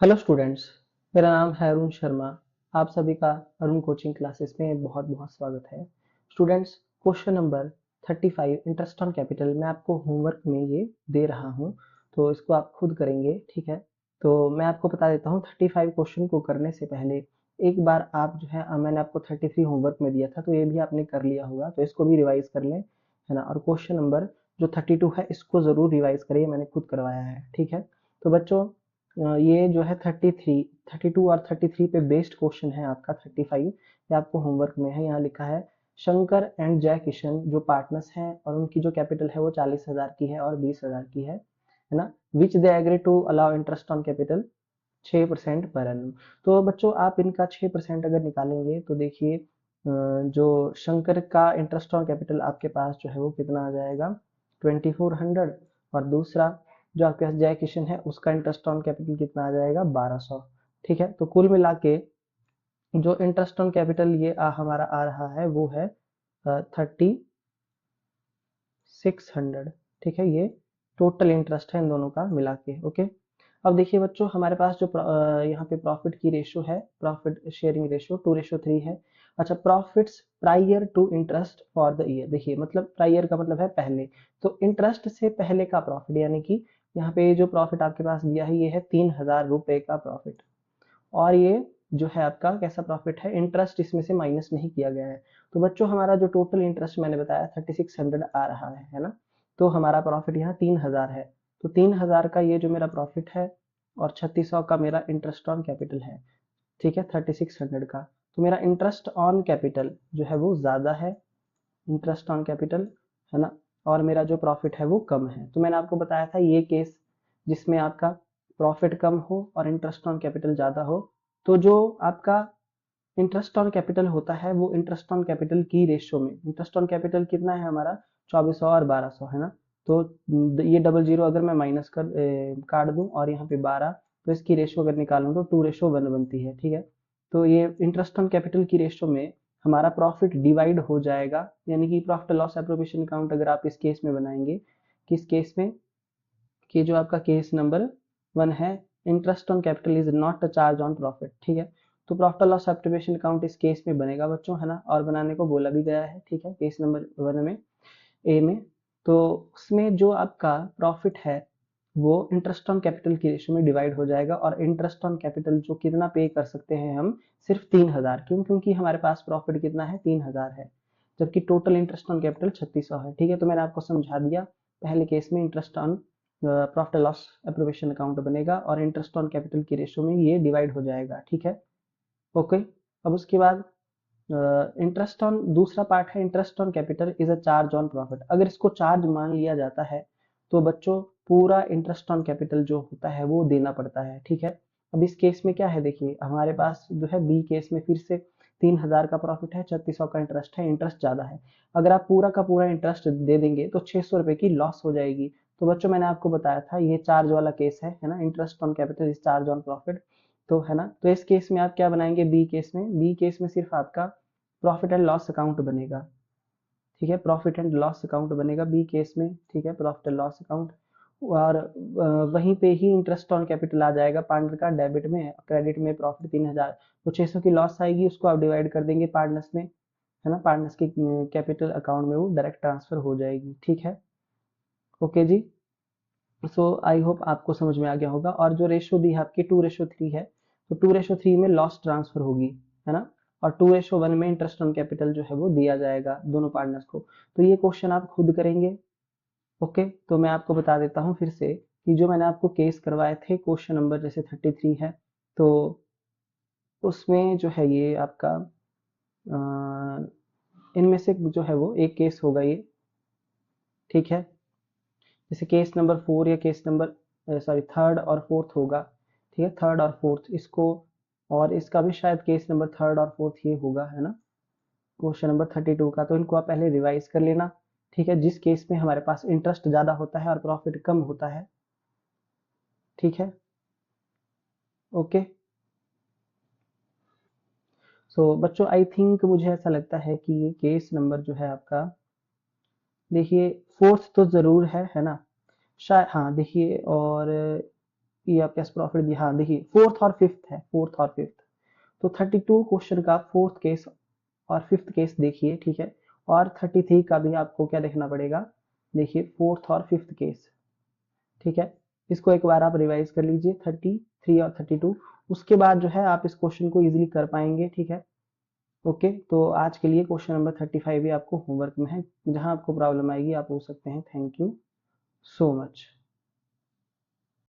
Hello students. मेरा नाम है अरुण शर्मा। आप सभी का अरुण कोचिंग क्लासेस में बहुत बहुत स्वागत है। Students, question number 35 interest on capital मैं आपको होमवर्क में ये दे रहा हूँ, तो इसको आप खुद करेंगे। ठीक है, तो मैं आपको बता देता हूँ 35 क्वेश्चन को करने से पहले एक बार आप जो है मैंने आपको 33 होमवर्क में दिया था, तो ये भी आपने कर लिया होगा, तो इसको भी रिवाइज कर लें, है ना। और क्वेश्चन नंबर जो 32 है इसको ज़रूर रिवाइज करिए, मैंने खुद करवाया है। ठीक है, तो बच्चों ये जो है 32 और 33 पे बेस्ड क्वेश्चन है आपका 35। ये आपको होमवर्क में है। यहाँ लिखा है शंकर एंड जय किशन जो पार्टनर्स हैं और उनकी जो कैपिटल है वो 40,000 की है और 20,000 की है ना। Which they agree to allow interest on capital 6% per annum. तो बच्चों आप इनका 6% अगर निकालेंगे तो देखिए जो शंकर का इंटरेस्ट ऑन कैपिटल आपके पास जो है वो कितना आ जाएगा 2400। और दूसरा जो आपके पास जय किशन है उसका इंटरेस्ट ऑन कैपिटल कितना आ जाएगा 1200। ठीक है, तो कुल मिला के जो इंटरेस्ट ऑन कैपिटल ये हमारा आ रहा है वो है 3600। ठीक है, ये टोटल इंटरेस्ट है इन दोनों का मिला के। ओके, अब देखिए बच्चों हमारे पास जो यहाँ पे प्रॉफिट की रेशियो है, प्रॉफिट शेयरिंग रेशियो 2:3 है। अच्छा, profits prior to interest for the year, देखिए मतलब प्रायर का मतलब है पहले, तो इंटरेस्ट से पहले का प्रॉफिट, यानी कि यहाँ पे जो प्रॉफिट आपके पास दिया है ये है 3,000 रुपए का प्रॉफिट। और ये जो है आपका कैसा प्रॉफिट है, इंटरेस्ट इसमें से माइनस नहीं किया गया है। तो बच्चों हमारा जो टोटल इंटरेस्ट मैंने बताया 3600 आ रहा है ना। तो हमारा प्रॉफिट यहाँ 3,000 है। तो 3,000 का ये जो मेरा प्रॉफिट है और 3600 का मेरा इंटरेस्ट ऑन कैपिटल है। ठीक है, 3600 का, तो मेरा इंटरेस्ट ऑन कैपिटल जो है वो ज्यादा है, इंटरेस्ट ऑन कैपिटल, है ना। और मेरा जो प्रॉफिट है वो कम है। तो मैंने आपको बताया था ये केस जिसमें आपका प्रॉफिट कम हो और इंटरेस्ट ऑन कैपिटल ज्यादा हो, तो जो आपका इंटरेस्ट ऑन कैपिटल होता है वो इंटरेस्ट ऑन कैपिटल की रेशियो में, इंटरेस्ट ऑन कैपिटल कितना है हमारा 2400 और 1200, है ना। तो ये डबल जीरो अगर मैं माइनस कर काट दूं और यहाँ पे 12, तो इसकी रेशियो अगर निकालूं तो 2:1 बनती है। ठीक है, तो ये इंटरेस्ट ऑन कैपिटल की रेशियो में हमारा प्रॉफिट डिवाइड हो जाएगा, यानी कि प्रॉफिट लॉस एप्रोप्रिएशन अकाउंट अगर आप इस केस में बनाएंगे, किस केस में, कि जो आपका केस नंबर 1 है, interest on capital is not a charge on profit. ठीक है, तो प्रॉफिट लॉस एप्रोप्रिएशन अकाउंट इस केस में बनेगा बच्चों, है ना, और बनाने को बोला भी गया है। ठीक है, केस नंबर 1 में, ए में, तो उसमें जो आपका प्रॉफिट है वो इंटरेस्ट ऑन कैपिटल की रेशियो में डिवाइड हो जाएगा। और इंटरेस्ट ऑन कैपिटल जो कितना पे कर सकते हैं हम, सिर्फ 3,000, क्यों, क्योंकि हमारे पास प्रॉफिट कितना है 3,000 है, जबकि टोटल इंटरेस्ट ऑन कैपिटल 3600 है। ठीक है, तो मैंने आपको समझा दिया। पहले केस में interest on profit loss appropriation account बनेगा और इंटरेस्ट ऑन कैपिटल की रेशियो में ये डिवाइड हो जाएगा। ठीक है, ओके। अब उसके बाद इंटरेस्ट ऑन, दूसरा पार्ट है interest on capital is a charge on profit. अगर इसको चार्ज मान लिया जाता है तो बच्चों पूरा इंटरेस्ट ऑन कैपिटल जो होता है वो देना पड़ता है। ठीक है, अब इस केस में क्या है, देखिए हमारे पास जो है बी केस में फिर से 3,000 का प्रॉफिट है, 3600 का इंटरेस्ट है, इंटरेस्ट ज्यादा है। अगर आप पूरा का पूरा इंटरेस्ट दे देंगे तो 600 रुपए की लॉस हो जाएगी। तो बच्चों मैंने आपको बताया था ये चार्ज वाला केस है ना, interest on capital is charge on profit. तो है ना, तो इस केस में आप क्या बनाएंगे, बी केस में, बी केस में सिर्फ आपका प्रॉफिट एंड लॉस अकाउंट बनेगा। ठीक है, प्रॉफिट एंड लॉस अकाउंट बनेगा बी केस में। ठीक है, प्रॉफिट एंड लॉस अकाउंट, और वहीं पे ही इंटरेस्ट ऑन कैपिटल आ जाएगा पार्टनर का, डेबिट में, क्रेडिट में प्रॉफिट 3,000, तो 600 की लॉस आएगी, उसको आप डिवाइड कर देंगे पार्टनर्स में, है ना, पार्टनर्स की कैपिटल अकाउंट में वो डायरेक्ट ट्रांसफर हो जाएगी। ठीक है, okay ji. So I hope आपको समझ में आ गया होगा। और जो रेशियो दी है आपकी 2:3 है, तो 2:3 में लॉस ट्रांसफर होगी, है ना। और 2:1 में इंटरेस्ट ऑन कैपिटल जो है वो दिया जाएगा दोनों पार्टनर्स को। तो ये क्वेश्चन आप खुद करेंगे। ओके, तो मैं आपको बता देता हूँ फिर से कि जो मैंने आपको केस करवाए थे, क्वेश्चन नंबर जैसे 33 है, तो उसमें जो है ये आपका इनमें से जो है वो एक केस होगा ये। ठीक है, जैसे केस नंबर 4 या केस नंबर सॉरी थर्ड और फोर्थ होगा। ठीक है, थर्ड और फोर्थ इसको, और इसका भी शायद केस नंबर थर्ड और फोर्थ ये होगा, है ना, क्वेश्चन नंबर 32 का। तो इनको आप पहले रिवाइज कर लेना। ठीक है, जिस केस में हमारे पास इंटरेस्ट ज्यादा होता है और प्रॉफिट कम होता है। ठीक है, ओके। सो बच्चों आई थिंक मुझे ऐसा लगता है कि ये केस नंबर जो है आपका, देखिए फोर्थ तो जरूर है ना, शायद, हाँ देखिए, और ये आपके पास प्रॉफिट दिया, हाँ देखिए फोर्थ और फिफ्थ है, फोर्थ और फिफ्थ, तो 32 क्वेश्चन का फोर्थ केस और फिफ्थ केस देखिए, ठीक है। और 33 का भी आपको क्या देखना पड़ेगा, देखिए फोर्थ और फिफ्थ केस, ठीक है। इसको एक बार आप रिवाइज कर लीजिए 33 और 32, उसके बाद जो है आप इस क्वेश्चन को इजीली कर पाएंगे, ठीक है। ओके, तो आज के लिए क्वेश्चन नंबर 35 भी आपको होमवर्क में है, जहां आपको प्रॉब्लम आएगी आप पूछ सकते हैं। Thank you so much.